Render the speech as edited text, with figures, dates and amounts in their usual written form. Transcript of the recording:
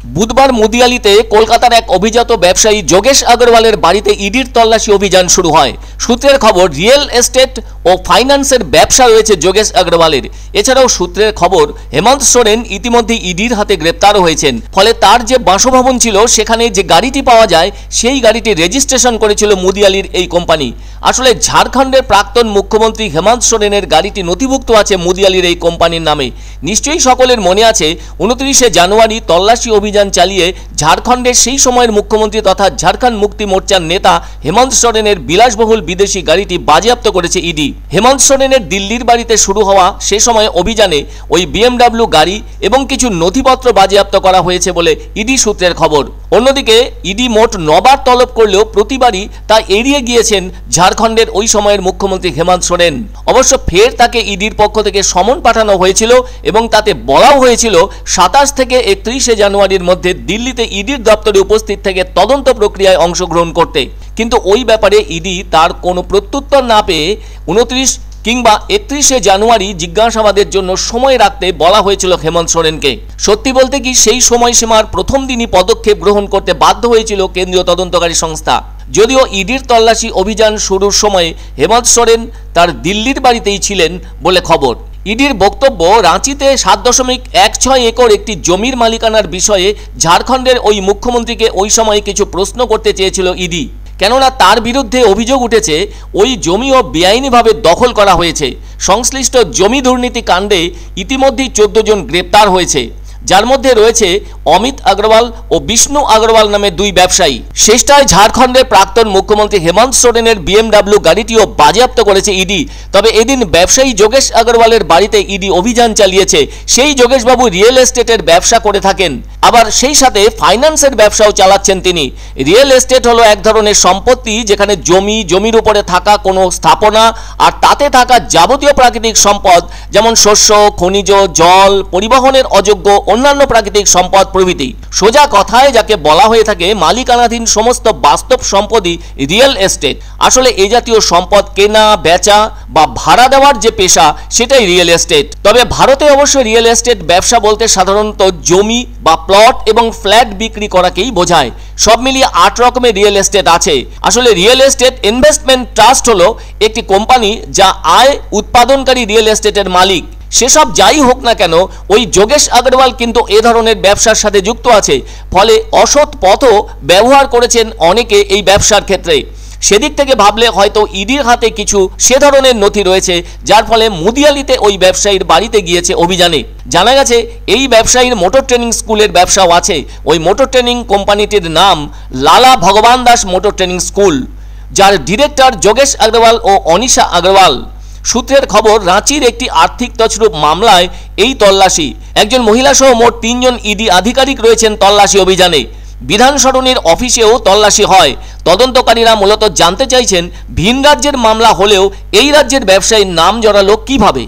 বুধবার মুদিয়ালিতে কলকাতার এক অভিজাত ব্যবসায়ী যোগেশ আগরওয়ালের বাড়িতে ইডির তল্লাশি অভিযান শুরু হয়। সূত্রের খবর, রিয়েল এস্টেট ও ফাইন্যান্সের ব্যবসা রয়েছে যোগেশ আগরওয়ালের। এছাড়াও সূত্রের খবর, হেমন্ত সোরেন ইতিমধ্যে ইডির হাতে গ্রেপ্তার হয়েছেন। ফলে তার যে বাসভবন ছিল সেখানে যে গাড়িটি পাওয়া যায় সেই গাড়িটি রেজিস্ট্রেশন করেছিল মুদিয়ালির এই কোম্পানি। আসলে ঝাড়খণ্ডের প্রাক্তন মুখ্যমন্ত্রী হেমন্ত সোরেনের গাড়িটি নথিভুক্ত আছে মুদিয়ালির এই কোম্পানির নামে। নিশ্চয়ই সকলের মনে আছে 29শে জানুয়ারি তল্লাশি অভিযান চালিয়ে ঝাড়খণ্ডের সেই সময়ের মুখ্যমন্ত্রী তথা ঝাড়খণ্ড মুক্তি মোর্চার নেতা হেমন্ত সোরেনের বিলাসবহুল বিদেশি গাড়িটি বাজেয়াপ্ত করেছে ইডি। হেমন্ত সোরেনের দিল্লির বাড়িতে শুরু হওয়া সে সময় অভিযানে ওই BMW গাড়ি এবং কিছু নথিপত্র বাজেয়াপ্ত করা হয়েছে বলে ইডি সূত্রের খবর। অন্যদিকে ইডি মোট 9বার তলব করলেও প্রতিবারই তা এড়িয়ে গিয়েছেন ঝাড়খণ্ডের ওই সময়ের মুখ্যমন্ত্রী হেমন্ত সোরেন। অবশ্য ফের তাকে ইডির পক্ষ থেকে সমন পাঠানো হয়েছিল এবং তাতে বলাও হয়েছিল 27 থেকে 31শে জানুয়ারির মধ্যে দিল্লিতে ইডির দপ্তরে উপস্থিত থেকে তদন্ত প্রক্রিয়ায় অংশগ্রহণ করতে। কিন্তু ওই ব্যাপারে ইডি তার কোনো প্রত্যুত্তর না পেয়ে 29 কিংবা 31শে জানুয়ারি জিজ্ঞাসাবাদের জন্য সময় রাখতে বলা হয়েছিল হেমন্ত সোরেনকে। সত্যি বলতে কি, সেই সময়সীমার প্রথম দিনই পদক্ষেপ গ্রহণ করতে বাধ্য হয়েছিল কেন্দ্রীয় তদন্তকারী সংস্থা। যদিও ইডির তল্লাশি অভিযান শুরুর সময় হেমন্ত সোরেন তার দিল্লির বাড়িতেই ছিলেন বলে খবর। ইডির বক্তব্য, রাঁচিতে 7.16 একর একটি জমির মালিকানার বিষয়ে ঝাড়খণ্ডের ওই মুখ্যমন্ত্রীকে ওই সময় কিছু প্রশ্ন করতে চেয়েছিল ইডি। কেননা তার বিরুদ্ধে অভিযোগ উঠেছে ওই জমিও বেআইনিভাবে দখল করা হয়েছে। সংশ্লিষ্ট জমি দুর্নীতি কাণ্ডে ইতিমধ্যেই 14 জন গ্রেপ্তার হয়েছে, যার মধ্যে রয়েছে অমিত আগরওয়াল ও বিষ্ণু আগরওয়াল নামে 2 ব্যবসায়ী। শেষটায় ঝাড়খণ্ডের প্রাক্তন মুখ্যমন্ত্রী হেমন্ত সোরেনের BMW গাড়িটিও বাজেয়াপ্ত করেছে ইডি। তবে এদিন ব্যবসায়ী যোগেশ আগরওয়ালের বাড়িতে ইডি অভিযান চালিয়েছে। সেই যোগেশবাবু রিয়েল এস্টেটের ব্যবসা করে থাকেন, আবার সেই সাথে ফাইন্যান্সের ব্যবসাও চালাচ্ছেন তিনি। রিয়েল এস্টেট হলো এক ধরনের সম্পত্তি যেখানে জমির উপরে থাকা কোনো স্থাপনা আর তাতে থাকা যাবতীয় প্রাকৃতিক সম্পদ, যেমন শস্য, খনিজ, জল, পরিবহনের অযোগ্য অন্যান্য প্রাকৃতিক সম্পদ প্রভৃতি। সোজা কথায় যাকে বলা হয়ে থাকে মালিকানাধীন সমস্ত বাস্তব সম্পদই রিয়েল এস্টেট। আসলে এই জাতীয় সম্পদ কেনা, বেচা বা ভাড়া দেওয়ার যে পেশা সেটাই রিয়েল এস্টেট। তবে ভারতে অবশ্য রিয়েল এস্টেট ব্যবসা বলতে সাধারণত জমি বা প্লট এবং ফ্ল্যাট বিক্রি করাকেই বোঝায়। সব মিলিয়ে 8 রকমের রিয়েল এস্টেট আছে। আসলে রিয়েল এস্টেট ইনভেস্টমেন্ট ট্রাস্ট হলো একটি কোম্পানি যা আয় উৎপাদনকারী রিয়েল এস্টেটের মালিক। সেসব যাই হোক না কেন, ওই যোগেশ আগরওয়াল কিন্তু এ ধরনের ব্যবসার সাথে যুক্ত আছে। ফলে অসৎ পথও ব্যবহার করেছেন অনেকে এই ব্যবসার ক্ষেত্রে। সেদিক থেকে ভাবলে হয়তো ইডির হাতে কিছু সে ধরনের নথি রয়েছে, যার ফলে মুদিয়ালিতে ওই ব্যবসায়ীর বাড়িতে গিয়েছে অভিযানে। জানা গেছে এই ব্যবসায়ীর মোটর ট্রেনিং স্কুলের ব্যবসাও আছে। ওই মোটর ট্রেনিং কোম্পানিটির নাম লালা ভগবান দাস মোটর ট্রেনিং স্কুল, যার ডিরেক্টর যোগেশ আগরওয়াল ও অনিশা আগরওয়াল। সূত্রের খবর, রাঁচির একটি আর্থিক তছরূপ মামলায় এই তল্লাশি। একজন মহিলা সহ মোট 3 জন ইডি আধিকারিক রয়েছেন তল্লাশি অভিযানে। বিধান সরণির অফিসেও তল্লাশি হয়। তদন্তকারীরা মূলত জানতে চাইছেন ভিন রাজ্যের মামলা হলেও এই রাজ্যের ব্যবসায়ীর নাম জড়ালো কিভাবে।